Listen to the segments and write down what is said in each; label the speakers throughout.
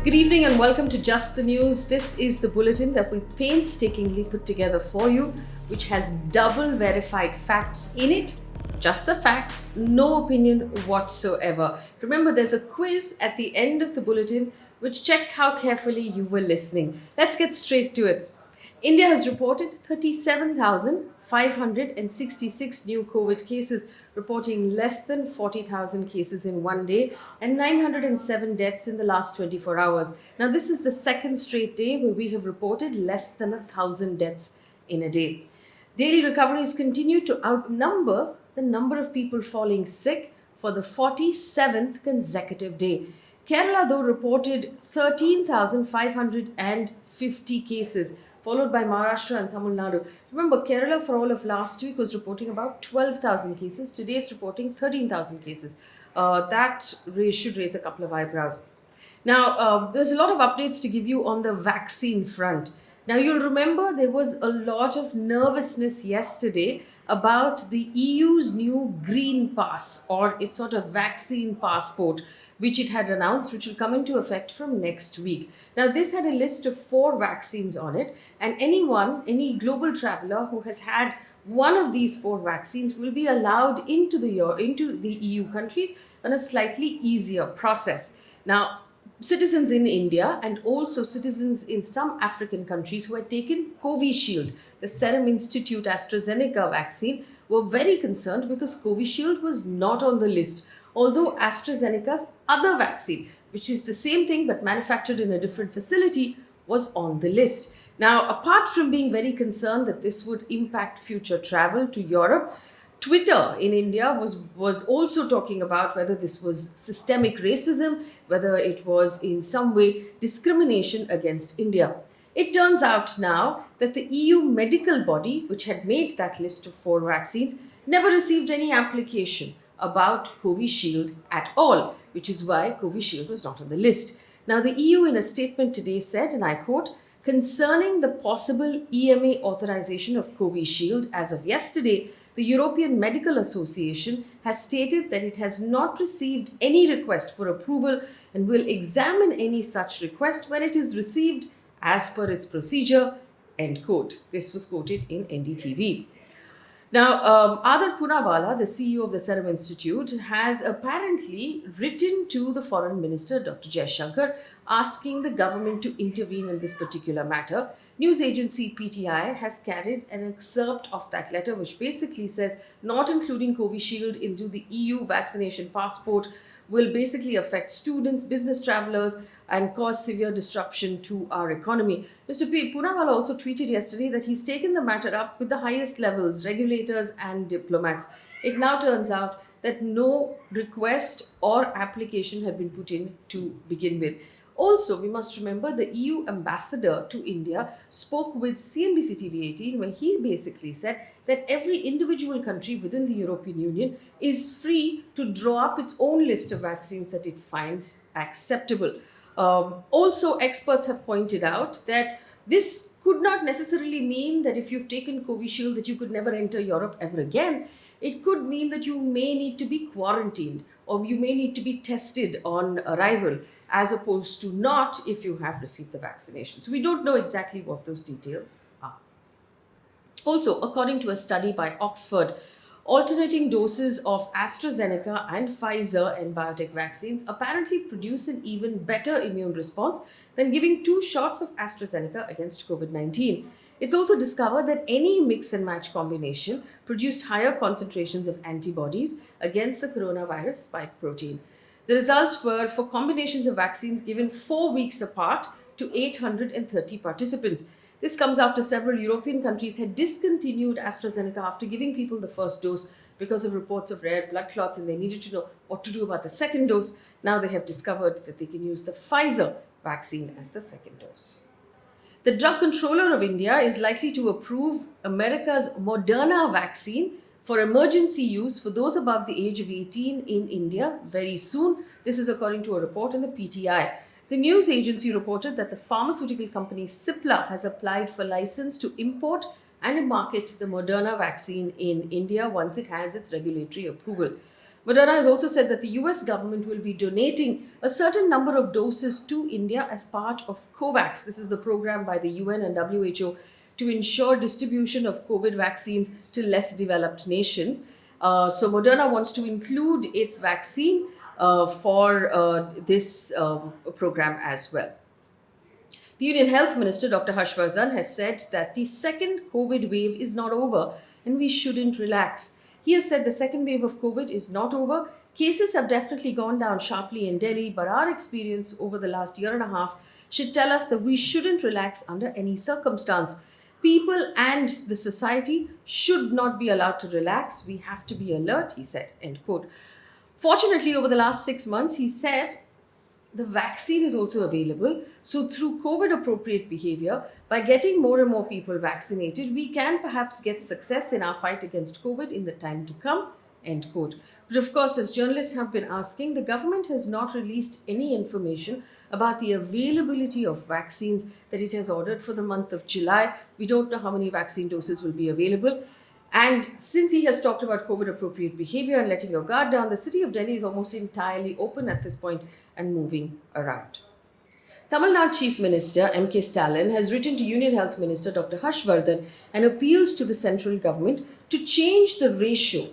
Speaker 1: Good evening and welcome to Just the News. This is the bulletin that we painstakingly put together for you, which has double verified facts in it. Just the facts, no opinion whatsoever. Remember, there's a quiz at the end of the bulletin which checks how carefully you were listening. Let's get straight to it. India has reported 37,566 new COVID cases, reporting less than 40,000 cases in one day and 907 deaths in the last 24 hours. Now, this is the second straight day where we have reported less than 1,000 deaths in a day. Daily recoveries continue to outnumber the number of people falling sick for the 47th consecutive day. Kerala, though, reported 13,550 cases, followed by Maharashtra and Tamil Nadu. Remember, Kerala for all of last week was reporting about 12,000 cases. Today it's reporting 13,000 cases. That should raise a couple of eyebrows. Now, there's a lot of updates to give you on the vaccine front. Now, you'll remember there was a lot of nervousness yesterday about the EU's new Green Pass, or its sort of vaccine passport, which it had announced, which will come into effect from next week. Now, this had a list of 4 vaccines on it, and any global traveler who has had one of these 4 vaccines will be allowed into the EU countries on a slightly easier process. Now, citizens in India and also citizens in some African countries who had taken Covishield, the Serum Institute AstraZeneca vaccine, were very concerned because Covishield was not on the list, although AstraZeneca's other vaccine, which is the same thing but manufactured in a different facility, was on the list. Now, apart from being very concerned that this would impact future travel to Europe, Twitter in India was also talking about whether this was systemic racism, whether it was in some way discrimination against India. It turns out now that the EU medical body, which had made that list of 4 vaccines, never received any application about Covishield at all, which is why Covishield was not on the list. Now, the EU in a statement today said, and I quote, "Concerning the possible EMA authorization of Covishield, as of yesterday, the European Medical Association has stated that it has not received any request for approval and will examine any such request when it is received as per its procedure," end quote. This was quoted in NDTV. Now, Adar Poonawalla, the CEO of the Serum Institute, has apparently written to the Foreign Minister, Dr. Jaishankar, asking the government to intervene in this particular matter. News agency PTI has carried an excerpt of that letter, which basically says not including Covishield into the EU vaccination passport will basically affect students, business travelers, and cause severe disruption to our economy. Mr. Poonawalla also tweeted yesterday that he's taken the matter up with the highest levels, regulators and diplomats. It now turns out that no request or application had been put in to begin with. Also, we must remember the EU ambassador to India spoke with CNBC TV18 when he basically said that every individual country within the European Union is free to draw up its own list of vaccines that it finds acceptable. Also, experts have pointed out that this could not necessarily mean that if you've taken Covishield that you could never enter Europe ever again. It could mean that you may need to be quarantined or you may need to be tested on arrival, as opposed to not if you have received the vaccination. So we don't know exactly what those details are. Also, according to a study by Oxford, alternating doses of AstraZeneca and Pfizer and biotech vaccines apparently produce an even better immune response than giving 2 shots of AstraZeneca against COVID-19. It's also discovered that any mix and match combination produced higher concentrations of antibodies against the coronavirus spike protein. The results were for combinations of vaccines given 4 weeks apart to 830 participants. This comes after several European countries had discontinued AstraZeneca after giving people the first dose because of reports of rare blood clots, and they needed to know what to do about the second dose. Now they have discovered that they can use the Pfizer vaccine as the second dose. The Drug Controller of India is likely to approve America's Moderna vaccine for emergency use for those above the age of 18 in India very soon. This is according to a report in the PTI. The news agency reported that the pharmaceutical company Cipla has applied for license to import and market the Moderna vaccine in India once it has its regulatory approval. Moderna has also said that the US government will be donating a certain number of doses to India as part of COVAX. This is the program by the UN and WHO to ensure distribution of COVID vaccines to less developed nations. So Moderna wants to include its vaccine for this program as well. The Union Health Minister, Dr. Harshvardhan, has said that the second COVID wave is not over and we shouldn't relax. He has said the second wave of COVID is not over. Cases have definitely gone down sharply in Delhi, but our experience over the last year and a half should tell us that we shouldn't relax under any circumstance. People and the society should not be allowed to relax. We have to be alert, he said, end quote. Fortunately, over the last 6 months, he said, the vaccine is also available. So, through COVID appropriate behavior, by getting more and more people vaccinated, we can perhaps get success in our fight against COVID in the time to come. End quote. But of course, as journalists have been asking, the government has not released any information about the availability of vaccines that it has ordered for the month of July. We don't know how many vaccine doses will be available. And since he has talked about COVID appropriate behavior and letting your guard down, the city of Delhi is almost entirely open at this point and moving around. Tamil Nadu Chief Minister M.K. Stalin has written to Union Health Minister Dr. Harshvardhan and appealed to the central government to change the ratio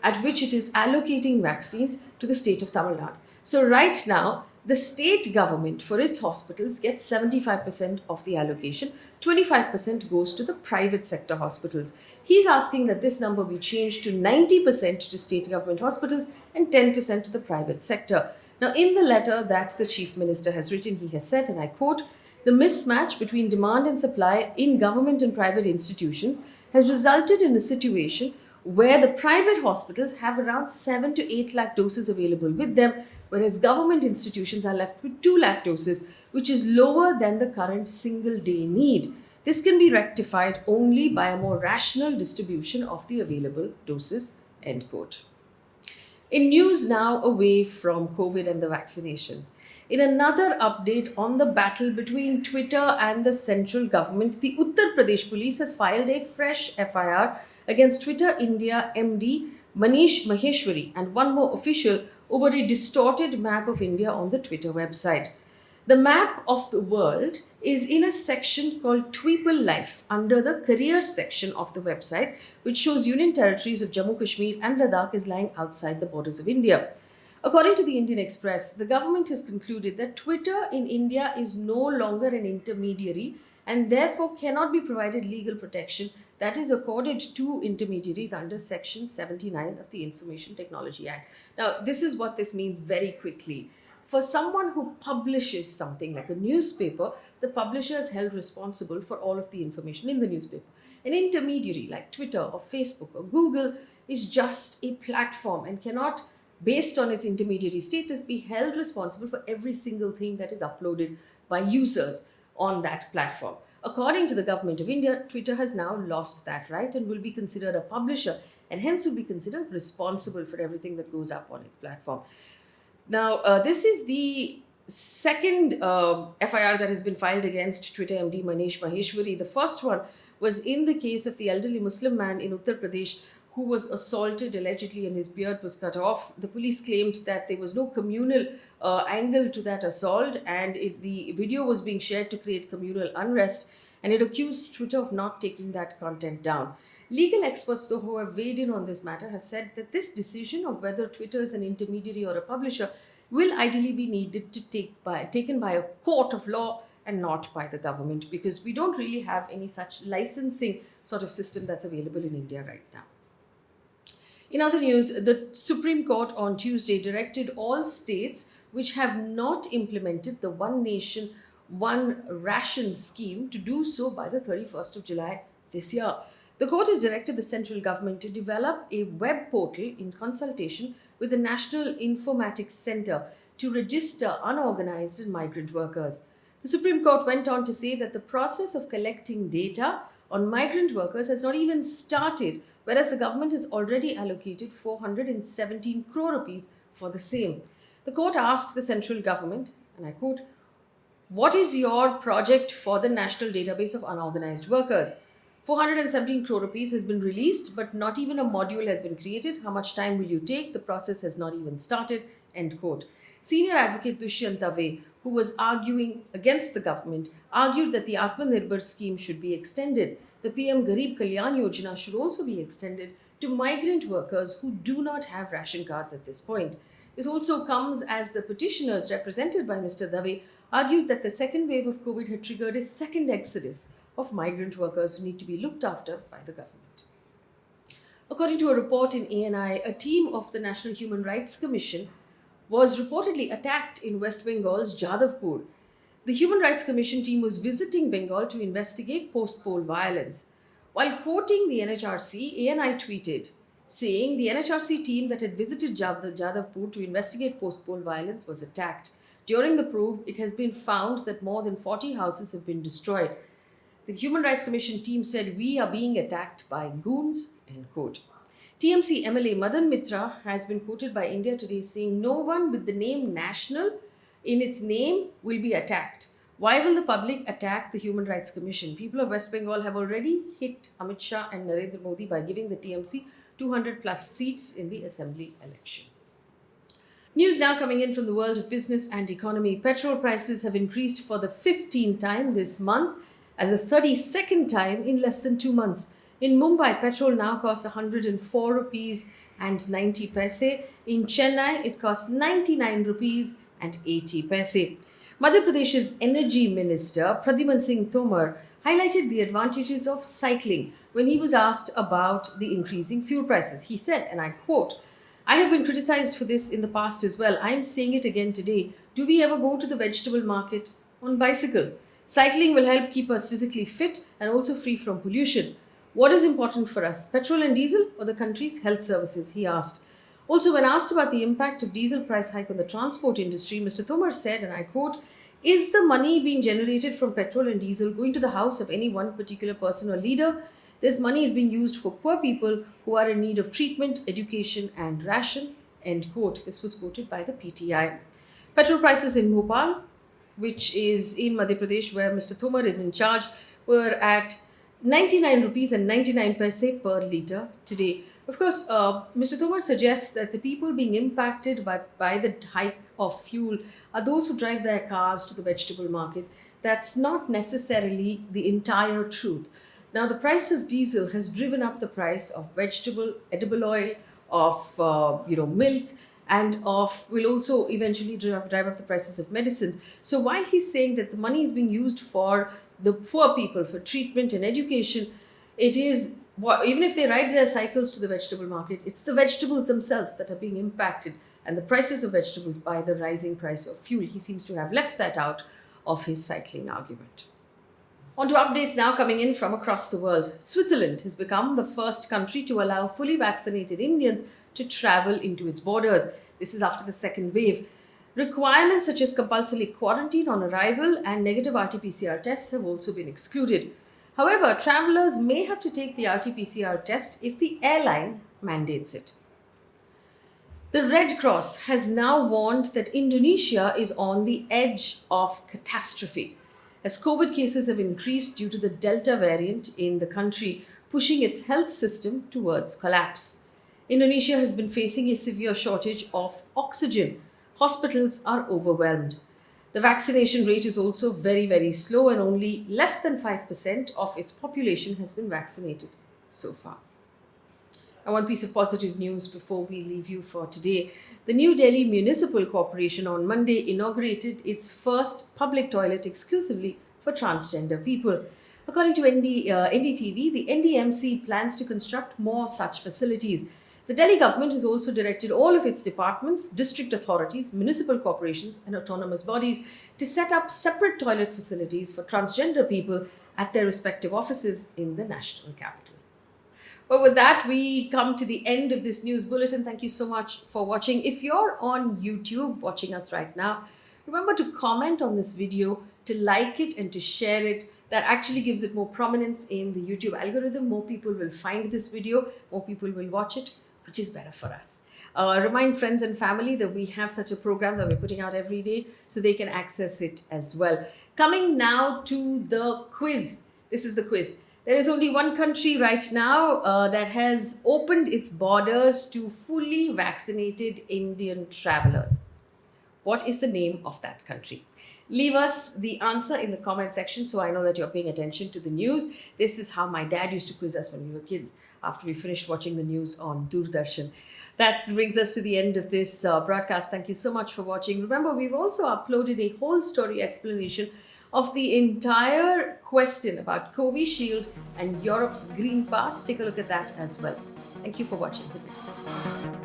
Speaker 1: at which it is allocating vaccines to the state of Tamil Nadu. So right now, the state government for its hospitals gets 75% of the allocation, 25% goes to the private sector hospitals. He's asking that this number be changed to 90% to state government hospitals and 10% to the private sector. Now, in the letter that the Chief Minister has written, he has said, and I quote, the mismatch between demand and supply in government and private institutions has resulted in a situation where the private hospitals have around 7 to 8 lakh doses available with them, whereas government institutions are left with 2 lakh doses, which is lower than the current single day need. This can be rectified only by a more rational distribution of the available doses, end quote. In news now away from COVID and the vaccinations, in another update on the battle between Twitter and the central government, the Uttar Pradesh police has filed a fresh FIR against Twitter India MD Manish Maheshwari and one more official over a distorted map of India on the Twitter website. The map of the world is in a section called Tweeple Life under the career section of the website, which shows union territories of Jammu Kashmir and Ladakh is lying outside the borders of India. According to the Indian Express, the government has concluded that Twitter in India is no longer an intermediary and therefore cannot be provided legal protection that is accorded to intermediaries under Section 79 of the Information Technology Act. Now, this is what this means very quickly. For someone who publishes something like a newspaper, the publisher is held responsible for all of the information in the newspaper. An intermediary like Twitter or Facebook or Google is just a platform and cannot, based on its intermediary status, be held responsible for every single thing that is uploaded by users on that platform. According to the Government of India, Twitter has now lost that right and will be considered a publisher and hence will be considered responsible for everything that goes up on its platform. Now, this is the second FIR that has been filed against Twitter MD Manish Maheshwari. The first one was in the case of the elderly Muslim man in Uttar Pradesh who was assaulted allegedly and his beard was cut off. The police claimed that there was no communal angle to that assault and the video was being shared to create communal unrest, and it accused Twitter of not taking that content down. Legal experts, though, who have weighed in on this matter, have said that this decision of whether Twitter is an intermediary or a publisher will ideally be needed to taken by a court of law and not by the government, because we don't really have any such licensing sort of system that's available in India right now. In other news, the Supreme Court on Tuesday directed all states which have not implemented the One Nation, One Ration scheme to do so by the 31st of July this year. The court has directed the central government to develop a web portal in consultation with the National Informatics Centre to register unorganized and migrant workers. The Supreme Court went on to say that the process of collecting data on migrant workers has not even started, whereas the government has already allocated 417 crore rupees for the same. The court asked the central government, and I quote, "What is your project for the national database of unorganized workers?" 417 crore rupees has been released, but not even a module has been created. How much time will you take? The process has not even started. End quote. Senior advocate Dushyant Dave, who was arguing against the government, argued that the Atmanirbhar scheme should be extended. The PM Garib Kalyan Yojana should also be extended to migrant workers who do not have ration cards at this point. This also comes as the petitioners, represented by Mr. Dave, argued that the second wave of COVID had triggered a second exodus of migrant workers who need to be looked after by the government. According to a report in ANI, a team of the National Human Rights Commission was reportedly attacked in West Bengal's Jadavpur. The Human Rights Commission team was visiting Bengal to investigate post-poll violence. While quoting the NHRC, ANI tweeted, saying the NHRC team that had visited Jadavpur to investigate post-poll violence was attacked. During the probe, it has been found that more than 40 houses have been destroyed. The Human Rights Commission team said, "We are being attacked by goons," end quote. TMC MLA Madan Mitra has been quoted by India Today saying, "No one with the name National in its name will be attacked. Why will the public attack the Human Rights Commission? People of West Bengal have already hit Amit Shah and Narendra Modi by giving the TMC 200 plus seats in the assembly election." News now coming in from the world of business and economy. Petrol prices have increased for the 15th time this month and the 32nd time in less than 2 months. In Mumbai, petrol now costs 104 rupees and 90 paise. In Chennai, it costs 99 rupees and 80 paise. Madhya Pradesh's Energy Minister Pradyuman Singh Tomar highlighted the advantages of cycling when he was asked about the increasing fuel prices. He said, and I quote, "I have been criticized for this in the past as well. I am saying it again today. Do we ever go to the vegetable market on bicycle? Cycling will help keep us physically fit and also free from pollution. What is important for us, petrol and diesel or the country's health services?" he asked. Also, when asked about the impact of diesel price hike on the transport industry, Mr. Tomar said, and I quote, "Is the money being generated from petrol and diesel going to the house of any one particular person or leader? This money is being used for poor people who are in need of treatment, education and ration," end quote. This was quoted by the PTI. Petrol prices in Bhopal, which is in Madhya Pradesh where Mr. Tomar is in charge, were at 99 rupees and 99 paise per litre today. Of course, Mr. Tomar suggests that the people being impacted by the hike of fuel are those who drive their cars to the vegetable market. That's not necessarily the entire truth. Now, the price of diesel has driven up the price of vegetable, edible oil, of milk, and will also eventually drive up the prices of medicines. So while he's saying that the money is being used for the poor people, for treatment and education, it is, even if they ride their cycles to the vegetable market, it's the vegetables themselves that are being impacted and the prices of vegetables by the rising price of fuel. He seems to have left that out of his cycling argument. On to updates now coming in from across the world. Switzerland has become the first country to allow fully vaccinated Indians to travel into its borders. This is after the second wave. Requirements such as compulsory quarantine on arrival and negative RT-PCR tests have also been excluded. However, travelers may have to take the RT-PCR test if the airline mandates it. The Red Cross has now warned that Indonesia is on the edge of catastrophe as COVID cases have increased due to the Delta variant in the country, pushing its health system towards collapse. Indonesia has been facing a severe shortage of oxygen. Hospitals are overwhelmed. The vaccination rate is also very, very slow, and only less than 5% of its population has been vaccinated so far. And one piece of positive news before we leave you for today. The New Delhi Municipal Corporation on Monday inaugurated its first public toilet exclusively for transgender people. According to NDTV, the NDMC plans to construct more such facilities. The Delhi government has also directed all of its departments, district authorities, municipal corporations and autonomous bodies to set up separate toilet facilities for transgender people at their respective offices in the national capital. Well, with that, we come to the end of this news bulletin. Thank you so much for watching. If you're on YouTube watching us right now, remember to comment on this video, to like it and to share it. That actually gives it more prominence in the YouTube algorithm. More people will find this video, more people will watch it, which is better for us. Remind friends and family that we have such a program that we're putting out every day so they can access it as well. Coming now to the quiz. This is the quiz. There is only one country right now that has opened its borders to fully vaccinated Indian travelers. What is the name of that country? Leave us the answer in the comment section so I know that you're paying attention to the news. This is how my dad used to quiz us when we were kids after we finished watching the news on Doordarshan. That brings us to the end of this broadcast. Thank you so much for watching. Remember, we've also uploaded a whole story explanation of the entire question about Covishield and Europe's Green Pass. Take a look at that as well. Thank you for watching. Good night.